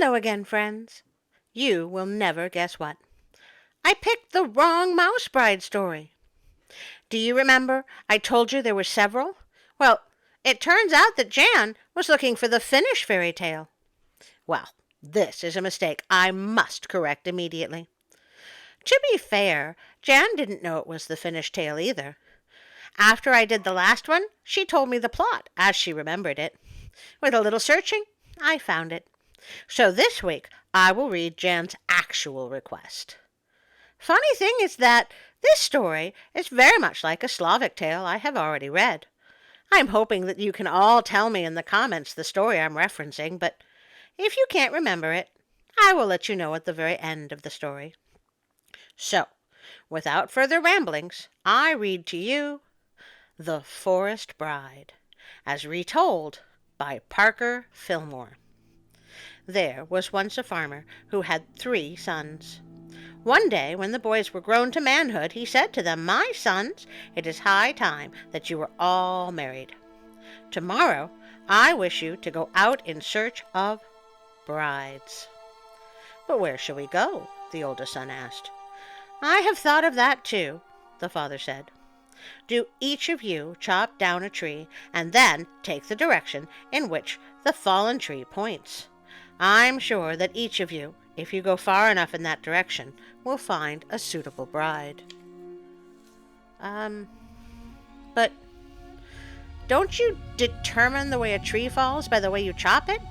Hello again, friends. You will never guess what. I picked the wrong Mouse Bride story. Do you remember I told you there were several? Well, it turns out that Jan was looking for the Finnish fairy tale. Well, this is a mistake I must correct immediately. To be fair, Jan didn't know it was the Finnish tale either. After I did the last one, she told me the plot as she remembered it. With a little searching, I found it. So this week, I will read Jan's actual request. Funny thing is that this story is very much like a Slavic tale I have already read. I'm hoping that you can all tell me in the comments the story I'm referencing, but if you can't remember it, I will let you know at the very end of the story. So, without further ramblings, I read to you The Forest Bride, as retold by Parker Fillmore. There was once a farmer who had 3 sons. One day, when the boys were grown to manhood, he said to them, "My sons, it is high time that you were all married. Tomorrow, I wish you to go out in search of brides." "But where shall we go?" the oldest son asked. "I have thought of that too," the father said. "Do each of you chop down a tree, and then take the direction in which the fallen tree points. I'm sure that each of you, if you go far enough in that direction, will find a suitable bride." But don't you determine the way a tree falls by the way you chop it?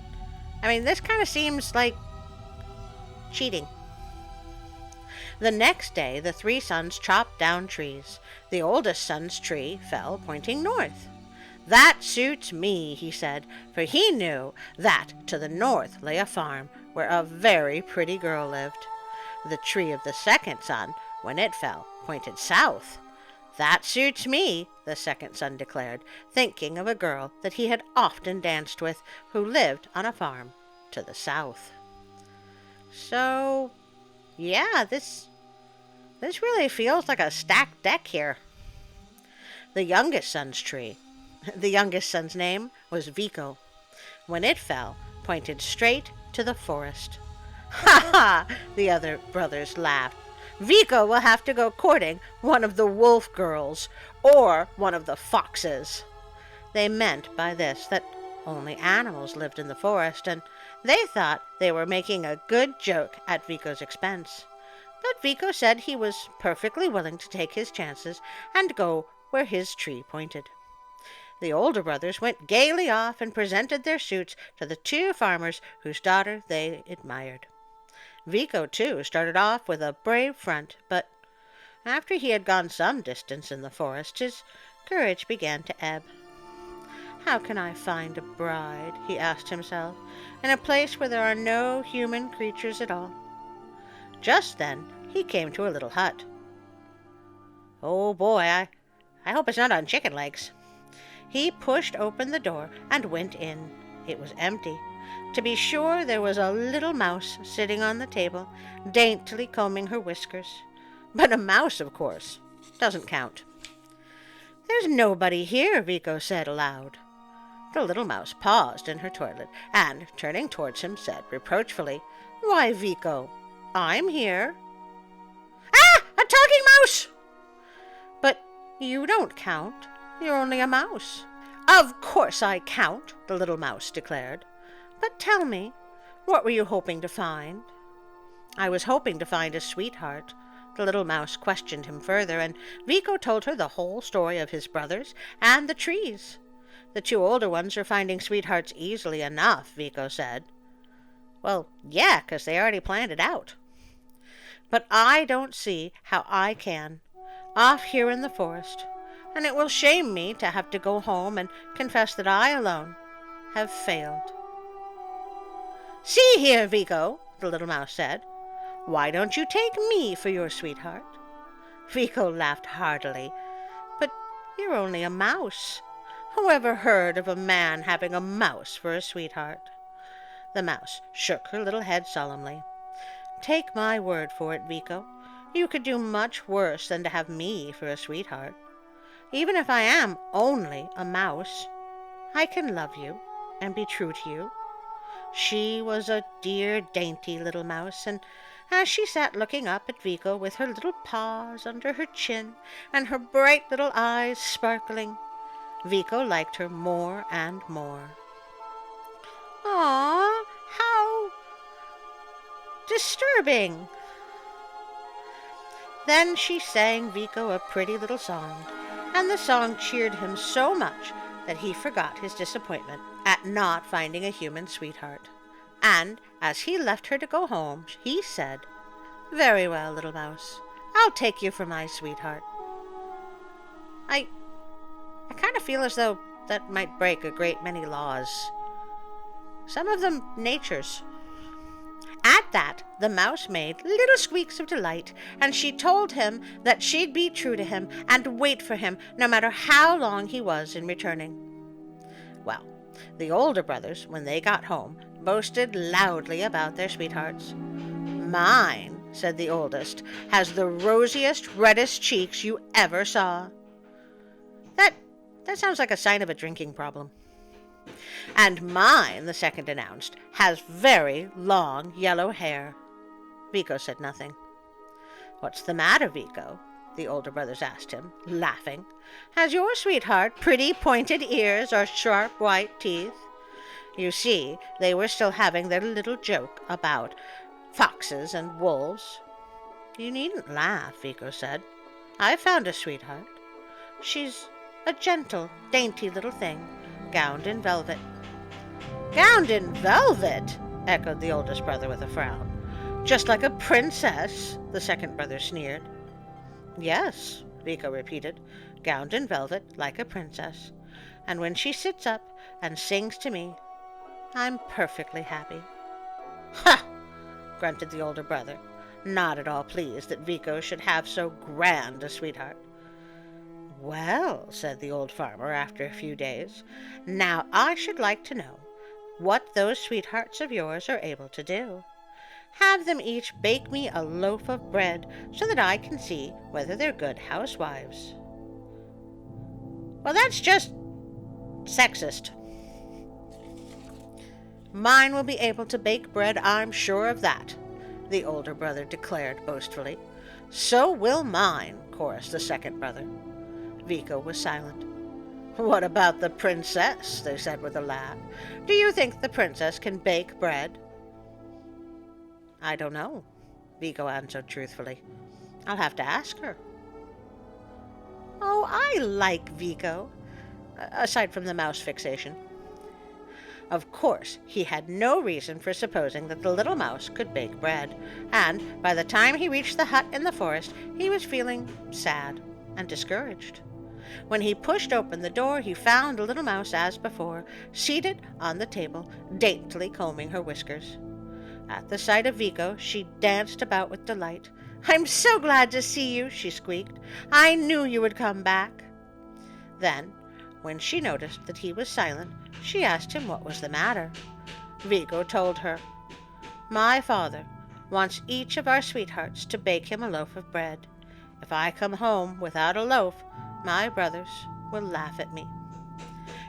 I mean, this kind of seems like cheating. The next day, the 3 sons chopped down trees. The oldest son's tree fell pointing north. "That suits me," he said, for he knew that to the north lay a farm where a very pretty girl lived. The tree of the second son, when it fell, pointed south. "That suits me," the second son declared, thinking of a girl that he had often danced with who lived on a farm to the south. So, yeah, this really feels like a stacked deck here. The youngest son's tree, the youngest son's name was Vico. When it fell, pointed straight to the forest. "Ha ha!" the other brothers laughed. "Vico will have to go courting one of the wolf girls, or one of the foxes." They meant by this that only animals lived in the forest, and they thought they were making a good joke at Vico's expense. But Vico said he was perfectly willing to take his chances and go where his tree pointed. The older brothers went gaily off and presented their suits to the 2 farmers whose daughter they admired. Vico, too, started off with a brave front, but after he had gone some distance in the forest, his courage began to ebb. "How can I find a bride," he asked himself, "in a place where there are no human creatures at all?" Just then he came to a little hut. "Oh boy, I hope it's not on chicken legs." He pushed open the door and went in. It was empty. To be sure, there was a little mouse sitting on the table, daintily combing her whiskers. But a mouse, of course, doesn't count. "There's nobody here," Vico said aloud. The little mouse paused in her toilet and, turning towards him, said reproachfully, "Why, Vico, I'm here." "Ah! A talking mouse!" "But you don't count. You're only a mouse." "Of course I count," the little mouse declared. "But tell me, what were you hoping to find?" "I was hoping to find a sweetheart." The little mouse questioned him further, and Vico told her the whole story of his brothers and the trees. "The 2 older ones are finding sweethearts easily enough," Vico said. "Well, yeah, 'cause they already planned it out." "But I don't see how I can, off here in the forest, and it will shame me to have to go home and confess that I alone have failed." "See here, Vico," the little mouse said. "Why don't you take me for your sweetheart?" Vico laughed heartily. "But you're only a mouse. Who ever heard of a man having a mouse for a sweetheart?" The mouse shook her little head solemnly. "Take my word for it, Vico. You could do much worse than to have me for a sweetheart. Even if I am only a mouse, I can love you and be true to you. She was a dear, dainty little mouse, and as she sat looking up at Vico with her little paws under her chin and her bright little eyes sparkling, Vico liked her more and more. "Aw, how disturbing!" Then she sang Vico a pretty little song, and the song cheered him so much that he forgot his disappointment at not finding a human sweetheart. And as he left her to go home, he said, "Very well, little mouse, I'll take you for my sweetheart." I kind of feel as though that might break a great many laws. Some of them nature's. At that, the mouse made little squeaks of delight, and she told him that she'd be true to him and wait for him no matter how long he was in returning. Well, the older brothers, when they got home, boasted loudly about their sweethearts. "Mine," said the oldest, "has the rosiest, reddest cheeks you ever saw." That sounds like a sign of a drinking problem. "And mine," the second announced, "has very long yellow hair." Vico said nothing. "What's the matter, Vico?" the older brothers asked him, laughing. "Has your sweetheart pretty pointed ears or sharp white teeth?" You see, they were still having their little joke about foxes and wolves. "You needn't laugh," Vico said. "I've found a sweetheart. She's a gentle, dainty little thing, gowned in velvet." "Gowned in velvet?" echoed the oldest brother with a frown. "Just like a princess?" the second brother sneered. "Yes," Vico repeated, "gowned in velvet like a princess. And when she sits up and sings to me, I'm perfectly happy." "Ha!" grunted the older brother, not at all pleased that Vico should have so grand a sweetheart. "Well," said the old farmer after a few days, "now I should like to know what those sweethearts of yours are able to do. Have them each bake me a loaf of bread so that I can see whether they're good housewives." "Well, that's just sexist." "Mine will be able to bake bread, I'm sure of that," the older brother declared boastfully. "So will mine," chorused the second brother. Vico was silent. "What about the princess?" they said with a laugh. "Do you think the princess can bake bread?" "I don't know," Vico answered truthfully. "I'll have to ask her." Oh, I like Vico, aside from the mouse fixation. Of course, he had no reason for supposing that the little mouse could bake bread, and by the time he reached the hut in the forest, he was feeling sad and discouraged. When he pushed open the door, he found the little mouse as before, seated on the table, daintily combing her whiskers. At the sight of Vico, she danced about with delight. "I'm so glad to see you," she squeaked. "I knew you would come back." Then, when she noticed that he was silent, she asked him what was the matter. Vico told her, "My father wants each of our sweethearts to bake him a loaf of bread. If I come home without a loaf, my brothers will laugh at me."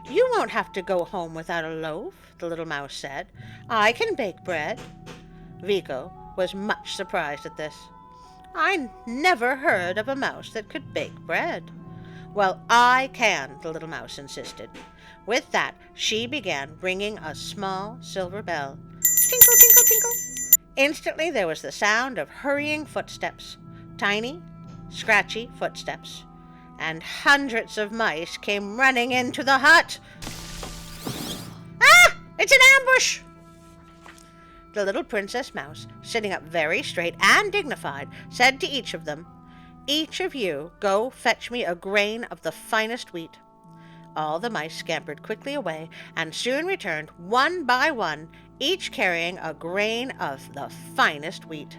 "You won't have to go home without a loaf," the little mouse said. "I can bake bread." Vico was much surprised at this. "I never heard of a mouse that could bake bread." "Well, I can," the little mouse insisted. With that, she began ringing a small silver bell. Tinkle, tinkle, tinkle. Instantly there was the sound of hurrying footsteps, tiny, scratchy footsteps, and hundreds of mice came running into the hut. "Ah! It's an ambush!" The little Princess Mouse, sitting up very straight and dignified, said to each of them, "Each of you go fetch me a grain of the finest wheat." All the mice scampered quickly away and soon returned one by one, each carrying a grain of the finest wheat.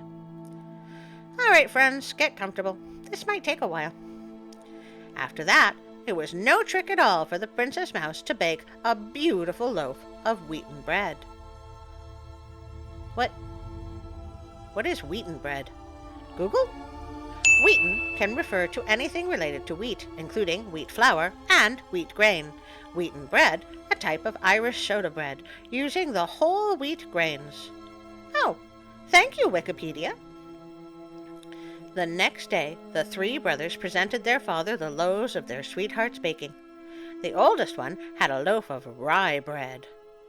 "All right, friends, get comfortable. This might take a while." After that, it was no trick at all for the Princess Mouse to bake a beautiful loaf of wheaten bread. What is wheaten bread? Google? Wheaten can refer to anything related to wheat, including wheat flour and wheat grain. Wheaten bread, a type of Irish soda bread, using the whole wheat grains. Oh, thank you, Wikipedia. The next day, the three brothers presented their father the loaves of their sweetheart's baking. The oldest one had a loaf of rye bread.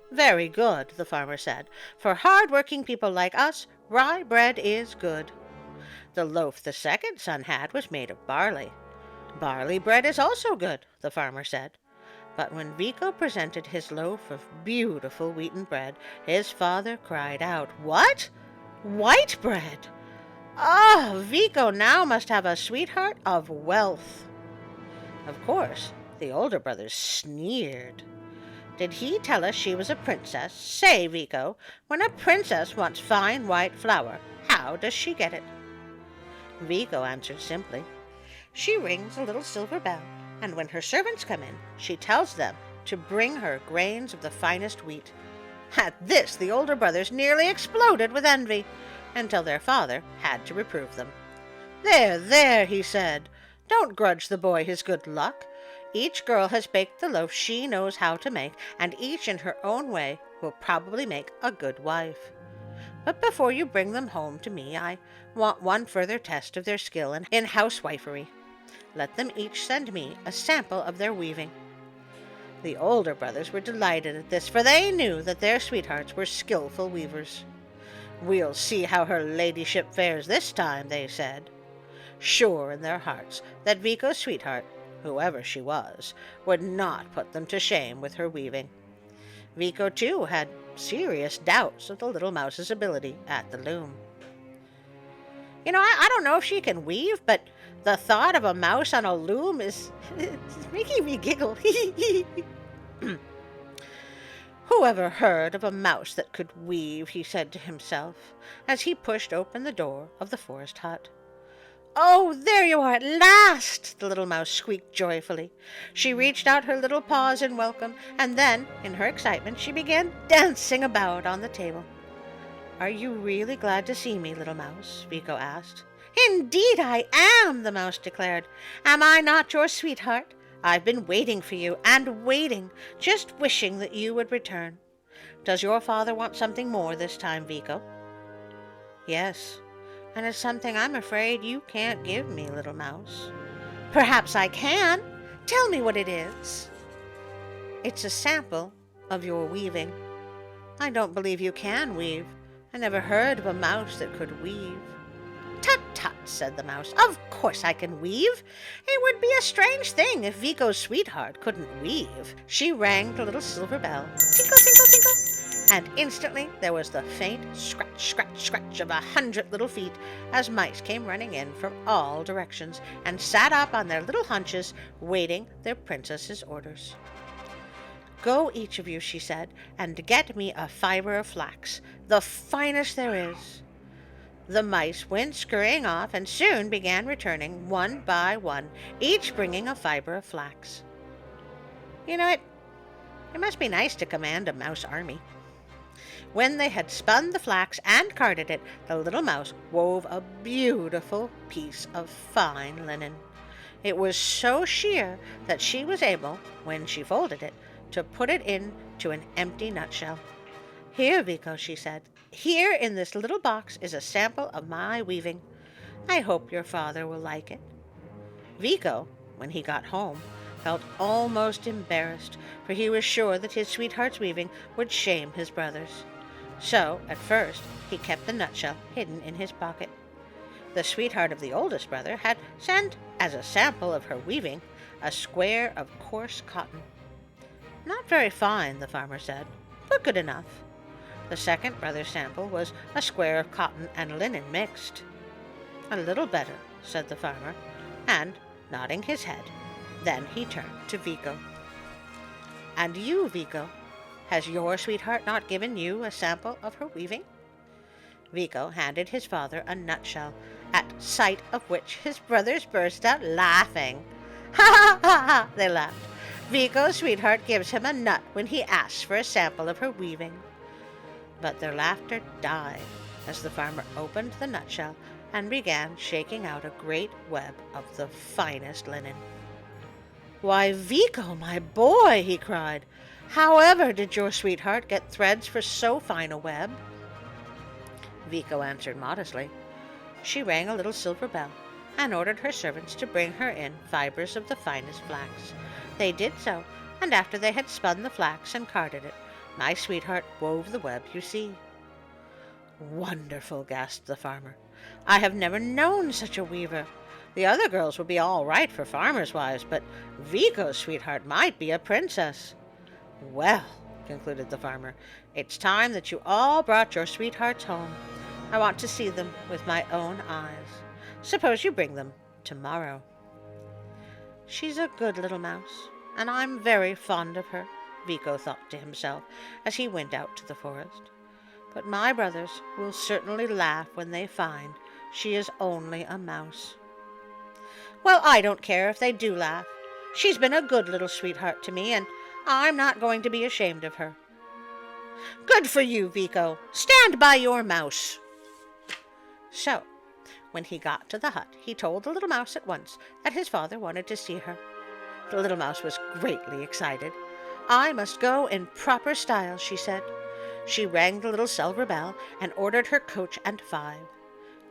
Very good, the farmer said. For hard-working people like us, rye bread is good. The loaf the second son had was made of barley. Barley bread is also good, the farmer said. But when Vico presented his loaf of beautiful wheaten bread, his father cried out, "What? White bread? Ah, Vico now must have a sweetheart of wealth." Of course, the older brothers sneered. Did he tell us she was a princess? Say, Vico, when a princess wants fine white flour, how does she get it? Vico answered simply. She rings a little silver bell, and when her servants come in, she tells them to bring her grains of the finest wheat. At this, the older brothers nearly exploded with envy, until their father had to reprove them. There, there, he said. Don't grudge the boy his good luck. Each girl has baked the loaf she knows how to make, and each in her own way will probably make a good wife. But before you bring them home to me, I want one further test of their skill in housewifery. Let them each send me a sample of their weaving. The older brothers were delighted at this, for they knew that their sweethearts were skillful weavers. We'll see how her ladyship fares this time, they said, sure in their hearts that Vico's sweetheart, whoever she was, would not put them to shame with her weaving. Vico, too, had serious doubts of the little mouse's ability at the loom. I don't know if she can weave, but the thought of a mouse on a loom is making me giggle. Whoever heard of a mouse that could weave, he said to himself, as he pushed open the door of the forest hut. Oh, there you are at last, the little mouse squeaked joyfully. She reached out her little paws in welcome, and then, in her excitement, she began dancing about on the table. Are you really glad to see me, little mouse? Vico asked. Indeed I am, the mouse declared. Am I not your sweetheart? I've been waiting for you, and waiting, just wishing that you would return. Does your father want something more this time, Vico? Yes, and it's something I'm afraid you can't give me, little mouse. Perhaps I can. Tell me what it is. It's a sample of your weaving. I don't believe you can weave. I never heard of a mouse that could weave. Tut, tut, said the mouse. Of course I can weave. It would be a strange thing if Vico's sweetheart couldn't weave. She rang the little silver bell. Tinkle, tinkle, tinkle. And instantly there was the faint scratch, scratch, scratch of 100 little feet as mice came running in from all directions and sat up on their little hunches, waiting their princess's orders. Go, each of you, she said, and get me a fiber of flax, the finest there is. The mice went scurrying off and soon began returning one by one, each bringing a fiber of flax. It must be nice to command a mouse army. When they had spun the flax and carded it, the little mouse wove a beautiful piece of fine linen. It was so sheer that she was able, when she folded it, to put it into an empty nutshell. Here, Vico, she said, here in this little box is a sample of my weaving. I hope your father will like it. Vico, when he got home, felt almost embarrassed, for he was sure that his sweetheart's weaving would shame his brothers. So, at first, he kept the nutshell hidden in his pocket. The sweetheart of the oldest brother had sent, as a sample of her weaving, a square of coarse cotton. Not very fine, the farmer said, but good enough. The second brother's sample was a square of cotton and linen mixed. A little better, said the farmer, and, nodding his head, then he turned to Vico. And you, Vico, has your sweetheart not given you a sample of her weaving? Vico handed his father a nutshell, at sight of which his brothers burst out laughing. Ha, ha, ha, ha, they laughed. Vico's sweetheart gives him a nut when he asks for a sample of her weaving. But their laughter died as the farmer opened the nutshell and began shaking out a great web of the finest linen. "Why, Vico, my boy," he cried, "however did your sweetheart get threads for so fine a web?" Vico answered modestly. She rang a little silver bell and ordered her servants to bring her in fibers of the finest flax. They did so, and after they had spun the flax and carded it, my sweetheart wove the web you see. "Wonderful," gasped the farmer. "I have never known such a weaver. The other girls would be all right for farmers' wives, but Vico's sweetheart might be a princess." "Well," concluded the farmer, "it's time that you all brought your sweethearts home. I want to see them with my own eyes. Suppose you bring them tomorrow." "She's a good little mouse, and I'm very fond of her," Vico thought to himself as he went out to the forest. "But my brothers will certainly laugh when they find she is only a mouse." "Well, I don't care if they do laugh. She's been a good little sweetheart to me, and I'm not going to be ashamed of her." "Good for you, Vico. Stand by your mouse." So, when he got to the hut, he told the little mouse at once that his father wanted to see her. The little mouse was greatly excited. "I must go in proper style," she said. She rang the little silver bell and ordered her coach and 5.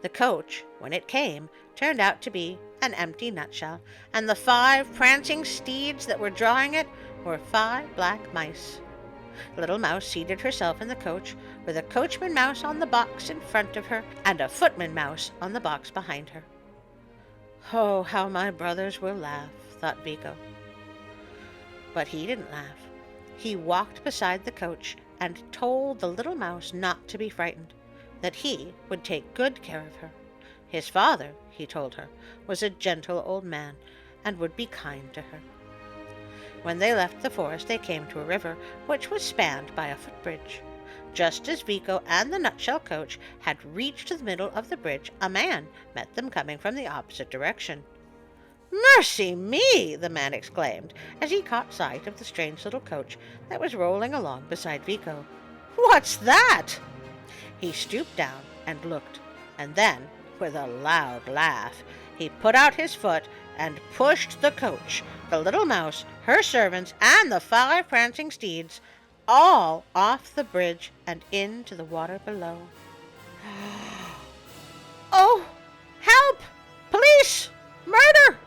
The coach, when it came, turned out to be an empty nutshell, and the 5 prancing steeds that were drawing it were 5 black mice. The little mouse seated herself in the coach, with a coachman mouse on the box in front of her, and a footman mouse on the box behind her. "Oh, how my brothers will laugh," thought Vico. But he didn't laugh. He walked beside the coach and told the little mouse not to be frightened, that he would take good care of her. His father, he told her, was a gentle old man and would be kind to her. When they left the forest, they came to a river, which was spanned by a footbridge. Just as Vico and the nutshell coach had reached the middle of the bridge, a man met them coming from the opposite direction. "Mercy me!" the man exclaimed, as he caught sight of the strange little coach that was rolling along beside Vico. "What's that?" He stooped down and looked, and then, with a loud laugh, he put out his foot and pushed the coach, the little mouse, her servants, and the 5 prancing steeds, all off the bridge and into the water below. "Oh, help! Police! Murder!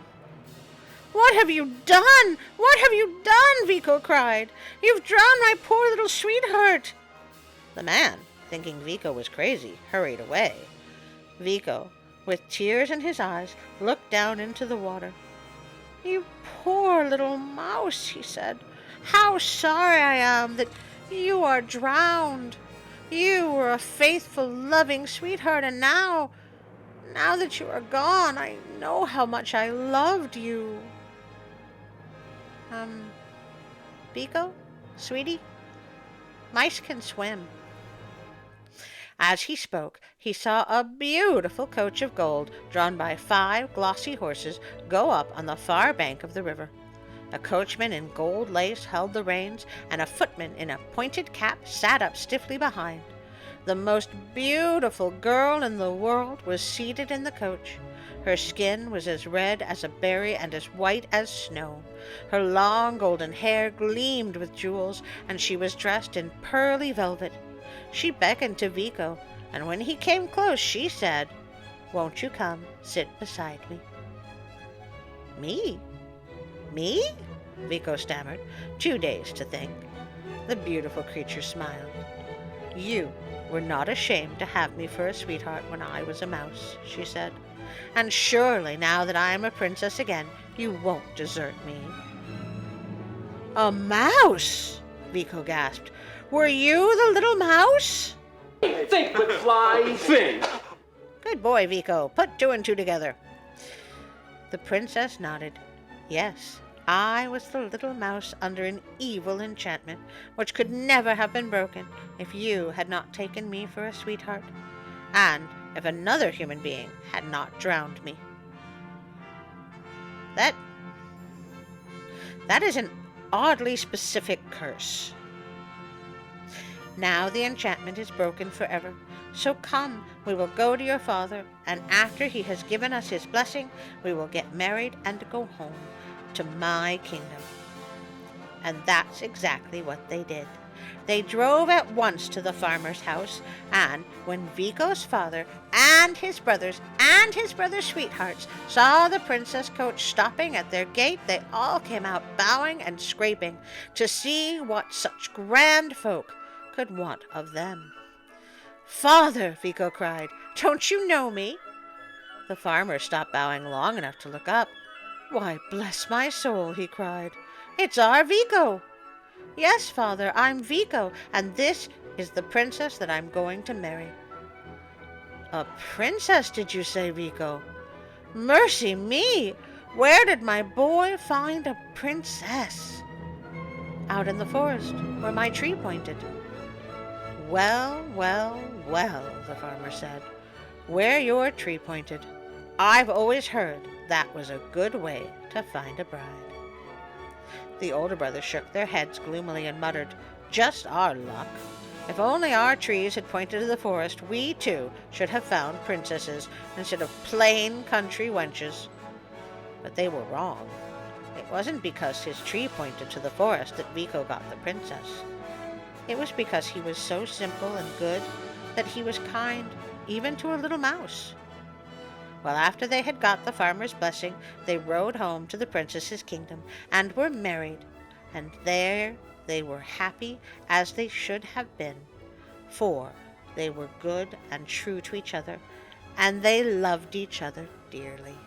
What have you done? What have you done?" Vico cried. "You've drowned my poor little sweetheart." The man, thinking Vico was crazy, hurried away. Vico, with tears in his eyes, looked down into the water. "You poor little mouse," he said. "How sorry I am that you are drowned. You were a faithful, loving sweetheart, and now that you are gone, I know how much I loved you." Vico, sweetie, mice can swim." As he spoke, he saw a beautiful coach of gold drawn by 5 glossy horses go up on the far bank of the river. A coachman in gold lace held the reins, and a footman in a pointed cap sat up stiffly behind. The most beautiful girl in the world was seated in the coach. Her skin was as red as a berry and as white as snow. Her long golden hair gleamed with jewels, and she was dressed in pearly velvet. She beckoned to Vico, and when he came close, she said, "Won't you come sit beside me?" "Me? Me?" Vico stammered, too dazed to think. The beautiful creature smiled. "You were not ashamed to have me for a sweetheart when I was a mouse," she said. "And surely, now that I am a princess again, you won't desert me." "A mouse!" Vico gasped. "Were you the little mouse?" Think, McFly, think! "Good boy, Vico. Put 2 and 2 together." The princess nodded. "Yes, I was the little mouse under an evil enchantment, which could never have been broken if you had not taken me for a sweetheart, and if another human being had not drowned me." That is an oddly specific curse. Now the enchantment is broken forever, So come, we will go to your father, and after he has given us his blessing, we will get married and go home to my kingdom." And that's exactly what they did. They drove at once to the farmer's house, and when Vico's father and his brothers sweethearts saw the princess coach stopping at their gate, they all came out bowing and scraping to see what such grand folk could want of them. "Father," Vico cried, "don't you know me?" The farmer stopped bowing long enough to look up. "Why, bless my soul," he cried, "it's our Vico!" "Yes, father, I'm Vico, and this is the princess that I'm going to marry." "A princess, did you say, Vico? Mercy me! Where did my boy find a princess?" "Out in the forest, where my tree pointed." "Well, well, well," the farmer said, "where your tree pointed. I've always heard that was a good way to find a bride." The older brothers shook their heads gloomily and muttered, "Just our luck. If only our trees had pointed to the forest, we too should have found princesses instead of plain country wenches." But they were wrong. It wasn't because his tree pointed to the forest that Vico got the princess. It was because he was so simple and good that he was kind even to a little mouse. Well, after they had got the farmer's blessing, they rode home to the princess's kingdom and were married, and there they were happy as they should have been, for they were good and true to each other, and they loved each other dearly.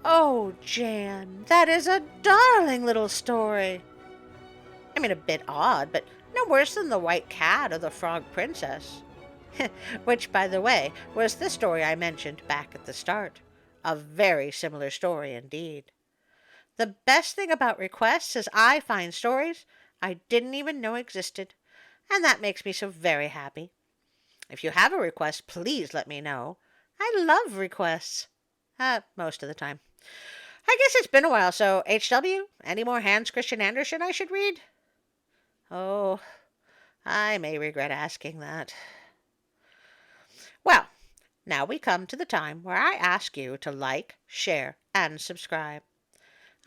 "Oh, Jan, that is a darling little story." I mean, a bit odd, but no worse than the White Cat or the Frog Princess. Which, by the way, was the story I mentioned back at the start. A very similar story indeed. The best thing about requests is I find stories I didn't even know existed, and that makes me so very happy. If you have a request, please let me know. I love requests. Most of the time. I guess it's been a while, so HW, any more Hans Christian Andersen I should read? Oh, I may regret asking that. Well, now we come to the time where I ask you to like, share, and subscribe.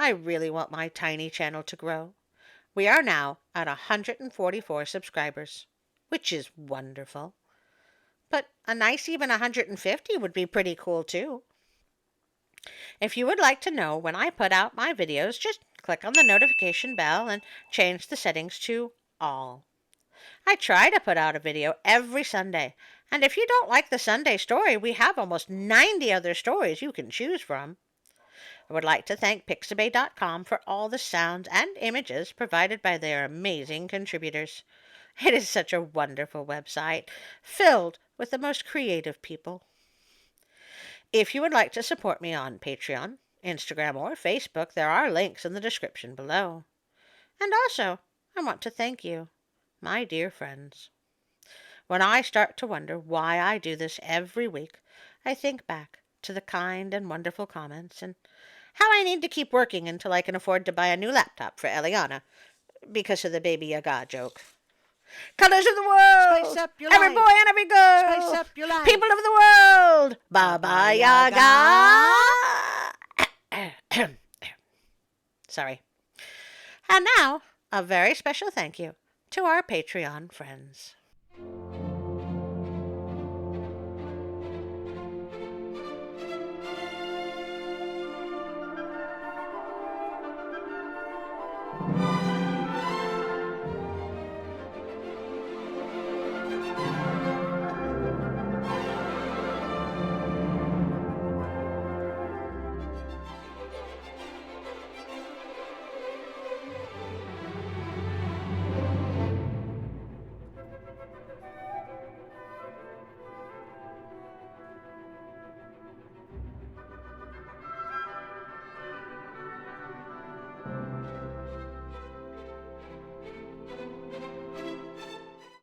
I really want my tiny channel to grow. We are now at 144 subscribers, which is wonderful. But a nice even 150 would be pretty cool too. If you would like to know when I put out my videos, just click on the notification bell and change the settings to all. I try to put out a video every Sunday, and if you don't like the Sunday story, we have almost 90 other stories you can choose from. I would like to thank Pixabay.com for all the sounds and images provided by their amazing contributors. It is such a wonderful website, filled with the most creative people. If you would like to support me on Patreon, Instagram, or Facebook, there are links in the description below. And also, I want to thank you, my dear friends. When I start to wonder why I do this every week, I think back to the kind and wonderful comments and how I need to keep working until I can afford to buy a new laptop for Eliana because of the Baby Yaga joke. Colors of the world! Spice up your Every life. boy and every girl! Spice up your life. People of the world! Baba Yaga! Sorry. And now, a very special thank you to our Patreon friends.